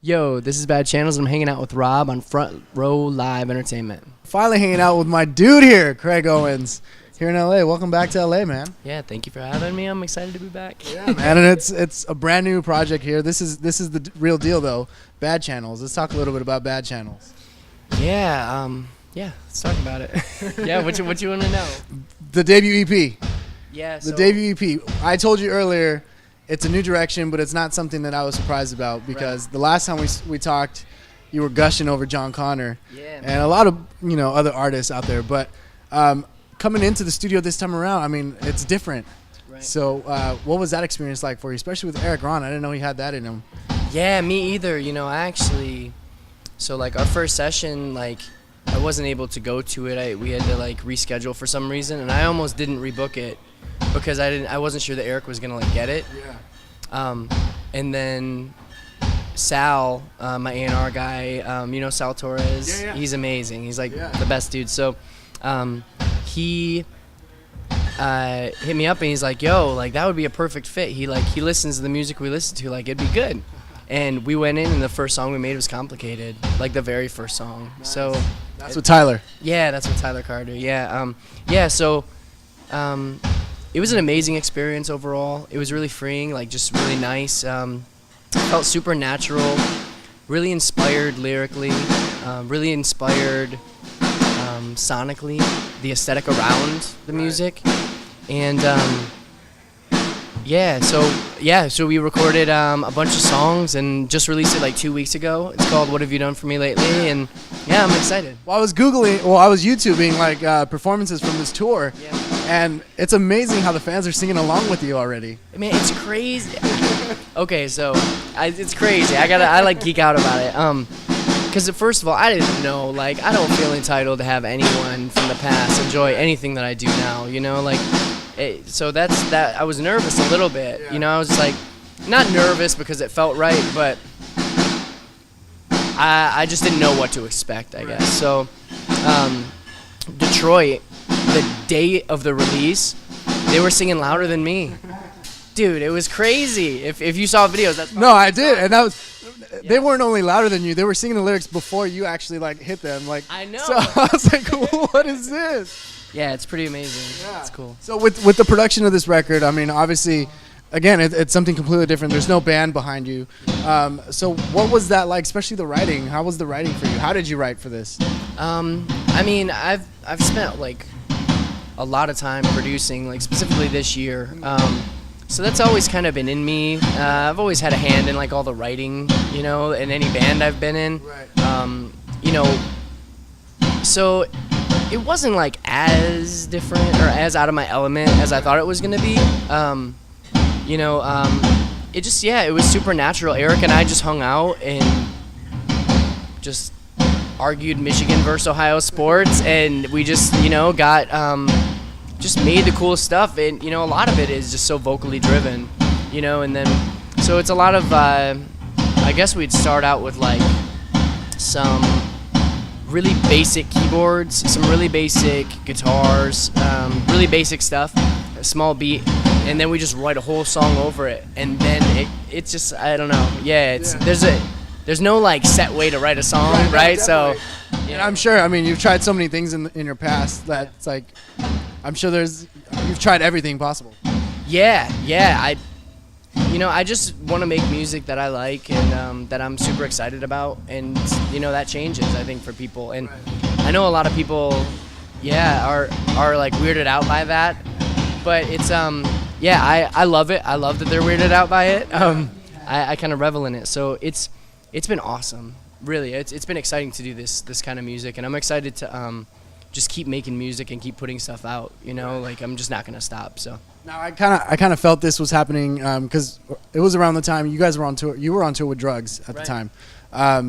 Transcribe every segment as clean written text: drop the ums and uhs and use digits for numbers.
Yo, this is badXchannels. I'm hanging out with Rob on Front Row Live Entertainment. Finally hanging out with my dude here, Craig Owens, here in LA. Welcome back to LA, man. Yeah, thank you for having me. I'm excited to be back. Yeah, man, and it's a brand new project here. This is the real deal, though. badXchannels. Let's talk a little bit about badXchannels. Yeah, let's talk about it. Yeah, what you want to know? The debut EP. Yeah, The debut EP. I told you earlier, it's a new direction, but it's not something that I was surprised about because the last time we talked, you were gushing over Jon Connor and a lot of other artists out there. But coming into the studio this time around, I mean, it's different. Right. So what was that experience like for you, especially with Erik Ron? I didn't know he had that in him. Yeah, me either. So like our first session, like I wasn't able to go to it. We had to like reschedule for some reason, and I almost didn't rebook it because I wasn't sure that Erik was gonna like get it. Yeah. And then Sal, my A&R guy, Sal Torres. Yeah. He's amazing. He's like the best dude. So he hit me up and he's like, "Yo, like that would be a perfect fit." He listens to the music we listen to, like it'd be good. And we went in, and the first song we made was Complicated, like the very first song. Nice. So that's with Tyler. Yeah, that's with Tyler Carter. Yeah. So it was an amazing experience overall. It was really freeing, like just really nice. Felt super natural, really inspired lyrically, really inspired sonically, the aesthetic around the music. And so we recorded a bunch of songs and just released it like 2 weeks ago. It's called What Have You Done For Me Lately? And yeah, I'm excited. Well, I was YouTubing like performances from this tour. Yeah. And it's amazing how the fans are singing along with you already. I mean, it's crazy. Okay, so it's crazy. I like geek out about it. Because first of all, I didn't know. Like, I don't feel entitled to have anyone from the past enjoy anything that I do now. So that's that. I was nervous a little bit. Yeah. I was just like, not nervous because it felt right, but I just didn't know what to expect, I guess. So Detroit, the day of the release, they were singing louder than me. Dude, it was crazy. If you saw videos, that's no, I did, and that was. They weren't only louder than you; they were singing the lyrics before you actually like hit them. Like I know. So I was like, "What is this?" Yeah, it's pretty amazing. Yeah. It's cool. So with the production of this record, I mean, obviously, again, it's something completely different. There's no band behind you. So what was that like? Especially the writing. How was the writing for you? How did you write for this? I mean, I've spent like a lot of time producing, like specifically this year. So that's always kind of been in me. I've always had a hand in like all the writing, in any band I've been in. Right. So it wasn't like as different or as out of my element as I thought it was gonna be. It was super natural. Erik and I just hung out and just argued Michigan versus Ohio sports, and we just, got just made the cool stuff. And a lot of it is just so vocally driven, and then so it's a lot of I guess we'd start out with like some really basic keyboards, some really basic guitars, really basic stuff, a small beat, and then we just write a whole song over it. And then it's just, I don't know. Yeah, there's no like set way to write a song, right? So and I'm sure, I mean, you've tried so many things in your past that it's like, I'm sure you've tried everything possible. Yeah. I just want to make music that I like and that I'm super excited about, and that changes, I think, for people. And I know a lot of people, are like weirded out by that, but it's I love it. I love that they're weirded out by it. I kind of revel in it. So it's been awesome. Really, it's been exciting to do this kind of music, and I'm excited to just keep making music and keep putting stuff out. Like I'm just not gonna stop. So. Now I kind of felt this was happening because it was around the time you guys were on tour. You were on tour with Drugs at the time.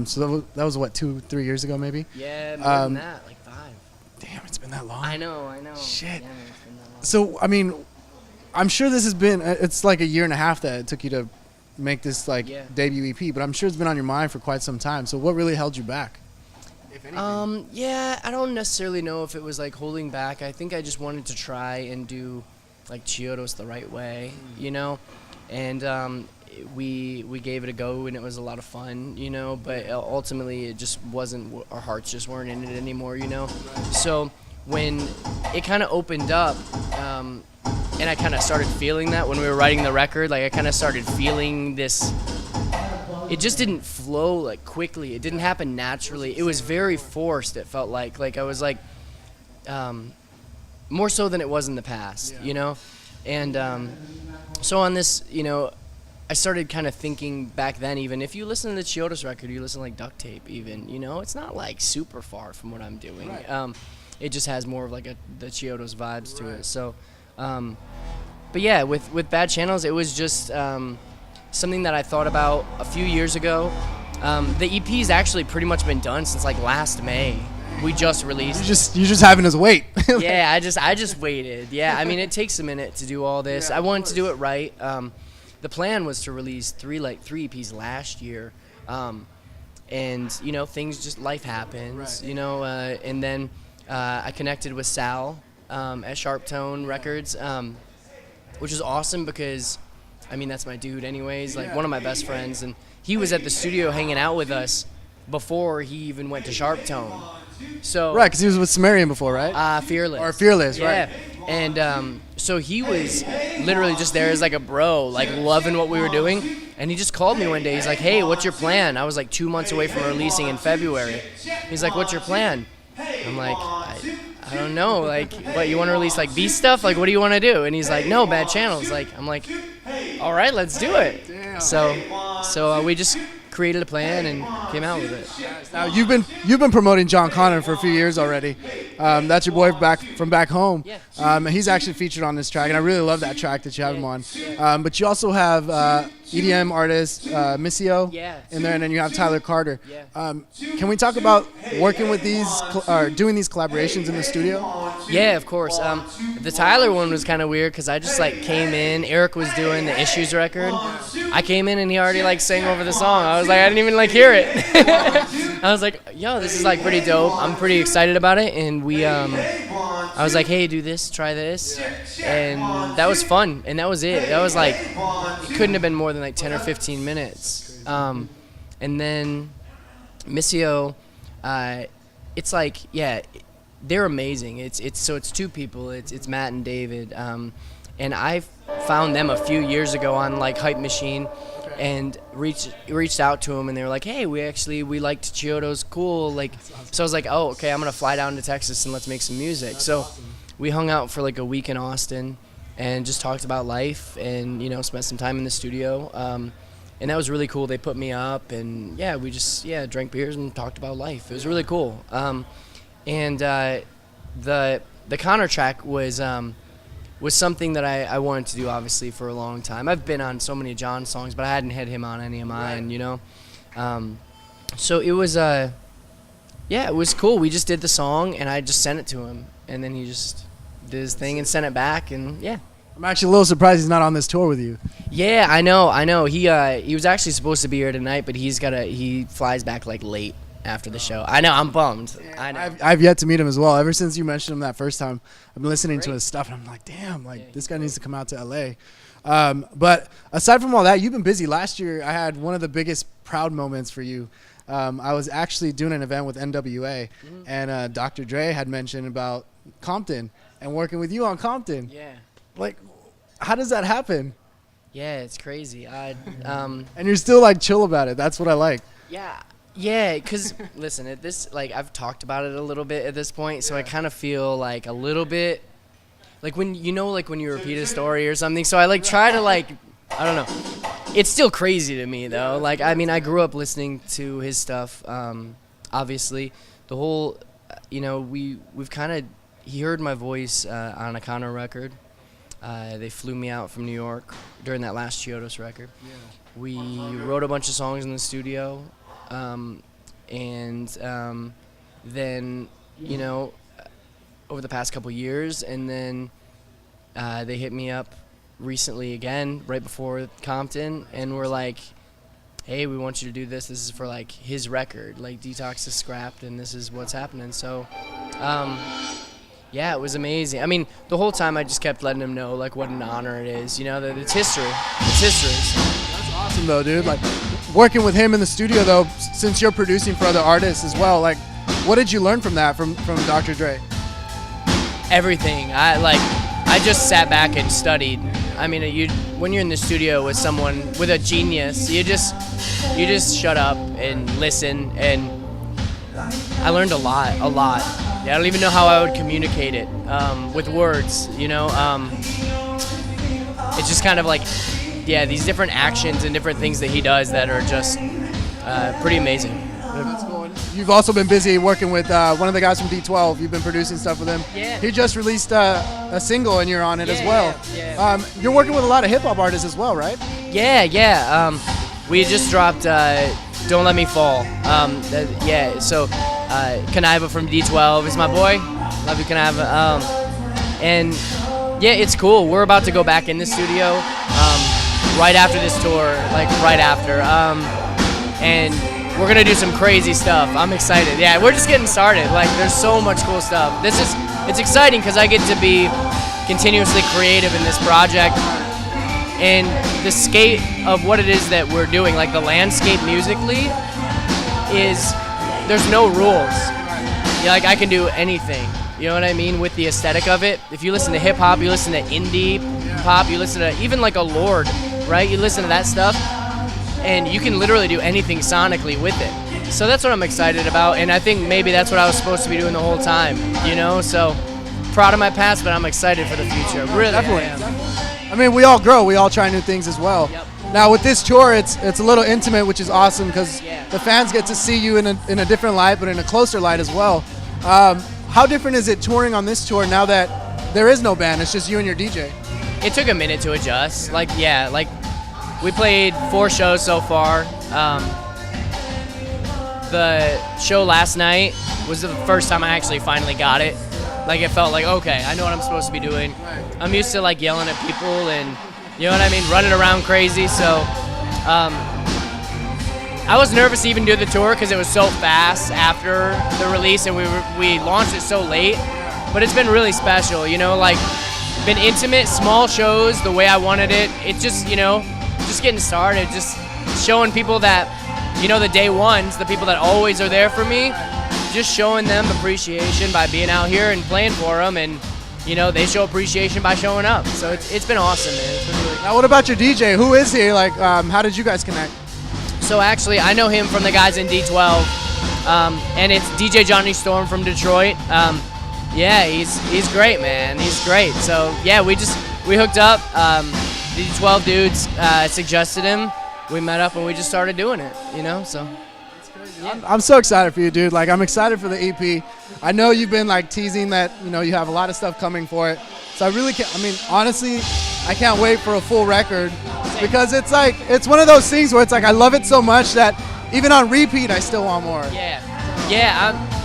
So that was what, 2-3 years ago maybe. Yeah, more than that, like 5. Damn, it's been that long. I know. Shit. Yeah, it's been that long. So I mean, I'm sure this has been. It's like a year and a half that it took you to make this debut EP, but I'm sure it's been on your mind for quite some time. So what really held you back? If anything? I don't necessarily know if it was like holding back. I think I just wanted to try and do like Chiodos the right way, and we gave it a go, and it was a lot of fun, you know. But ultimately, it just wasn't. Our hearts just weren't in it anymore, you know. So when it kind of opened up, and I kind of started feeling that when we were writing the record, like I kind of started feeling this. It just didn't flow like quickly. It didn't happen naturally. It was very forced. It felt like I was like, more so than it was in the past, you know. And so on this, you know, I started kind of thinking back then, even if you listen to the Chiodos record, you listen to like Duct Tape, even, you know, it's not like super far from what I'm doing. Right. It just has more of like the Chiodos vibes to it. So, but yeah, with badXchannels, it was just something that I thought about a few years ago. The EP's actually pretty much been done since like last May. We just released. You're just having us wait. Yeah, I just waited. Yeah, I mean, it takes a minute to do all this. Yeah, I wanted to do it right. The plan was to release three EPs last year, and you know, things just life happens. Right. You know, and then I connected with Sal at Sharp Tone Records, which was awesome because, I mean, that's my dude anyways, like one of my best friends, and he was at the studio hanging out with us before he even went to Sharp Tone. So Right, because he was with Sumerian before, right? Fearless. Or Fearless, yeah. right. And so he was literally just there as like a bro, like loving what we were doing. And he just called me one day. He's like, hey, what's your plan? I was like 2 months away from releasing in February. He's like, what's your plan? I'm like, I don't know. Like, what, you want to release like Beast stuff? Like, what do you want to do? And he's like, no, badXchannels. Like, I'm like, all right, let's do it. Damn. So we just created a plan and came out with it. Now you've been promoting Jon Connor for a few years already. That's your boy from back home. Yeah. And he's actually featured on this track, and I really love that track that you have him on. But you also have EDM artist Misio in there, and then you have Tyler Carter. Yeah. Can we talk about working with these or doing these collaborations in the studio? Yeah, of course. The Tyler one was kind of weird because I just like came in. Eric was doing the Issues record. I came in and he already like sang over the song. I was like, I didn't even like hear it. I was like, yo, this is like pretty dope. I'm pretty excited about it. And we, I was like, hey, do this, try this, and that was fun. And that was it. That was like, it couldn't have been more than like 10 or 15 minutes. And then Misio, it's like, yeah. They're amazing. It's two people. It's Matt and David, and I found them a few years ago on like Hype Machine, and reached out to them, and they were like, hey, we liked Chiodos, cool. Like, so I was like, oh, okay, I'm gonna fly down to Texas and let's make some music. So we hung out for like a week in Austin, and just talked about life, and you know, spent some time in the studio, and that was really cool. They put me up, and yeah, we just drank beers and talked about life. It was really cool. And the Connor track was something that I wanted to do, obviously, for a long time. I've been on so many Jon songs, but I hadn't had him on any of mine, you know. So it was it was cool. We just did the song, and I just sent it to him, and then he just did his thing and sent it back, and yeah. I'm actually a little surprised he's not on this tour with you. Yeah, I know. He was actually supposed to be here tonight, but he flies back like late after the show. I know, I'm bummed. I know. I've yet to meet him as well. Ever since you mentioned him that first time, I've been listening to his stuff, and I'm like, damn, like this guy needs to come out to LA. But aside from all that, you've been busy. Last year, I had one of the biggest proud moments for you. I was actually doing an event with NWA, and Dr. Dre had mentioned about Compton and working with you on Compton. Yeah. Like, how does that happen? Yeah, it's crazy. And you're still like chill about it. That's what I like. Yeah, because listen, at this, like, I've talked about it a little bit at this point, so I kind of feel like a little bit like when you repeat a story or something. So I like try to like, I don't know. It's still crazy to me though. Like, I mean, I grew up listening to his stuff. Obviously, the whole, you know, we've kind of, he heard my voice on a Connor record. They flew me out from New York during that last Chiodos record. Yeah. We wrote a bunch of songs in the studio. Then, you know, over the past couple years, and then they hit me up recently again, right before Compton, and we're like, hey, we want you to do this. This is for, like, his record. Like, Detox is scrapped, and this is what's happening. So, yeah, it was amazing. I mean, the whole time I just kept letting him know, like, what an honor it is. You know, that it's history. It's history. So. That's awesome. awesome though, dude. Like working with him in the studio though, since you're producing for other artists as well. Like, what did you learn from that from Dr. Dre? Everything. I just sat back and studied. I mean, when you're in the studio with someone, with a genius, you just shut up and listen, and I learned a lot. Yeah, I don't even know how I would communicate it with words, you know. It's just kind of like, yeah, these different actions and different things that he does that are just pretty amazing. That's cool. You've also been busy working with one of the guys from D12. You've been producing stuff with him. Yeah. He just released a single and you're on it as well. Yeah. You're working with a lot of hip hop artists as well, right? Yeah. We just dropped Don't Let Me Fall. So Kaniva from D12 is my boy. Love you, Kaniva. And yeah, it's cool. We're about to go back in the studio right after this tour, like right after. And we're gonna do some crazy stuff. I'm excited. Yeah, we're just getting started. Like, there's so much cool stuff. It's exciting because I get to be continuously creative in this project. And the skate of what it is that we're doing, like the landscape musically, is there's no rules. Yeah, like I can do anything. You know what I mean? With the aesthetic of it. If you listen to hip hop, you listen to indie pop, you listen to even like a Lord, right? You listen to that stuff, and you can literally do anything sonically with it. So that's what I'm excited about, and I think maybe that's what I was supposed to be doing the whole time, you know? So proud of my past, but I'm excited for the future. Really, Definitely. I mean, we all grow. We all try new things as well. Yep. Now with this tour, it's a little intimate, which is awesome because the fans get to see you in a different light, but in a closer light as well. How different is it touring on this tour now that there is no band? It's just you and your DJ. It took a minute to adjust. Like we played 4 shows so far. The show last night was the first time I actually finally got it. Like, it felt like, okay, I know what I'm supposed to be doing. I'm used to like yelling at people and, you know what I mean, running around crazy. So I was nervous to even do the tour because it was so fast after the release, and we launched it so late. But it's been really special, you know, like been intimate, small shows the way I wanted it. It's just, you know, just getting started, just showing people that, you know, the day ones, the people that always are there for me, just showing them appreciation by being out here and playing for them, and you know, they show appreciation by showing up. So it's been awesome, man. It's been really Now, what about your DJ? Who is he? Like, how did you guys connect? So actually, I know him from the guys in D12, and it's DJ Johnny Storm from Detroit. Yeah, he's great, man. He's great. So yeah, we hooked up. The D12 dudes suggested him. We met up and we just started doing it. You know, so. I'm so excited for you, dude. Like, I'm excited for the EP. I know you've been like teasing that, you know, you have a lot of stuff coming for it. So I really can't, I mean, honestly, I can't wait for a full record because it's like, it's one of those things where it's like, I love it so much that even on repeat, I still want more. Yeah,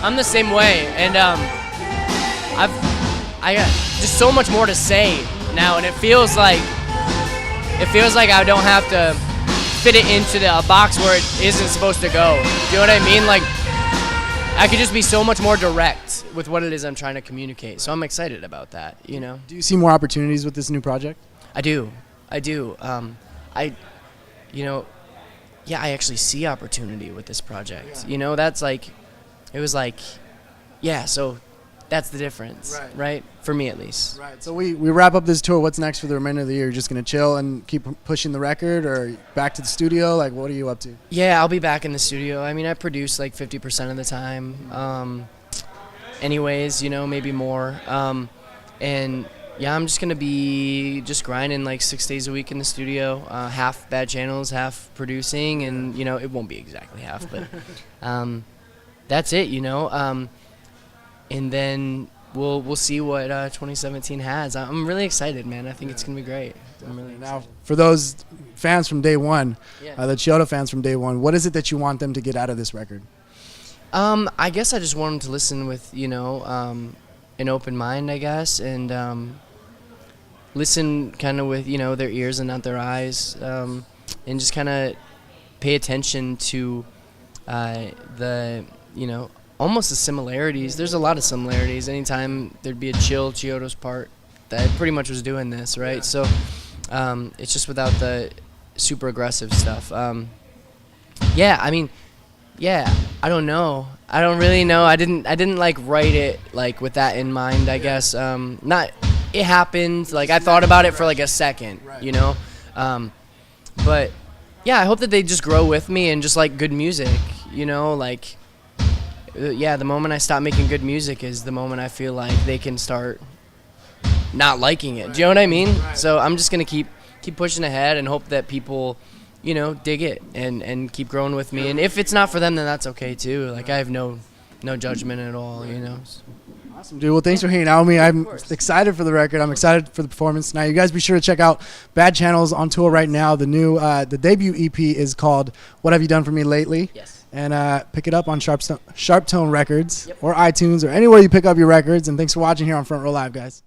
I'm the same way. And I got just so much more to say now. And it feels like I don't have to fit it into a box where it isn't supposed to go. Do you know what I mean? Like, I could just be so much more direct with what it is I'm trying to communicate. So I'm excited about that, you know? Do you see more opportunities with this new project? I do. I actually see opportunity with this project. You know, that's like, it was like, yeah, so that's the difference, right? For me, at least. Right. So we wrap up this tour. What's next for the remainder of the year? You're just going to chill and keep pushing the record, or back to the studio? Like, what are you up to? Yeah, I'll be back in the studio. I mean, I produce like 50% of the time. Anyways, you know, maybe more. And yeah, I'm just going to be just grinding like 6 days a week in the studio, half badXchannels, half producing. And, you know, it won't be exactly half, but that's it, you know. And then we'll see what 2017 has. I'm really excited, man. I think it's gonna be great. I'm really excited. Now, for those fans from day one, the Chiodo fans from day one, what is it that you want them to get out of this record? I guess I just want them to listen with, you know, an open mind, I guess, and listen kind of with, you know, their ears and not their eyes, and just kind of pay attention to the, you know, almost the similarities. There's a lot of similarities. Anytime there'd be a chill Chiodo's part, that pretty much was doing this, right? So it's just without the super aggressive stuff. Yeah, I mean, yeah, I don't know. I don't really know. I didn't like write it like with that in mind, I guess. Not it happened. Like I thought about it for like a second, you know. But yeah, I hope that they just grow with me and just like good music, you know, like yeah, the moment I stop making good music is the moment I feel like they can start not liking it. Do you know what I mean? So I'm just going to keep pushing ahead and hope that people, you know, dig it and keep growing with me. And if it's not for them, then that's okay too. Like I have no judgment at all, you know. Awesome, dude. Well, thanks for hanging out with me. I'm excited for the record. I'm excited for the performance. Now, you guys be sure to check out badXchannels on tour right now. The new, the debut EP is called "What Have You Done for Me Lately?" Yes. And pick it up on Sharp Tone Records or iTunes or anywhere you pick up your records. And thanks for watching here on Front Row Live, guys.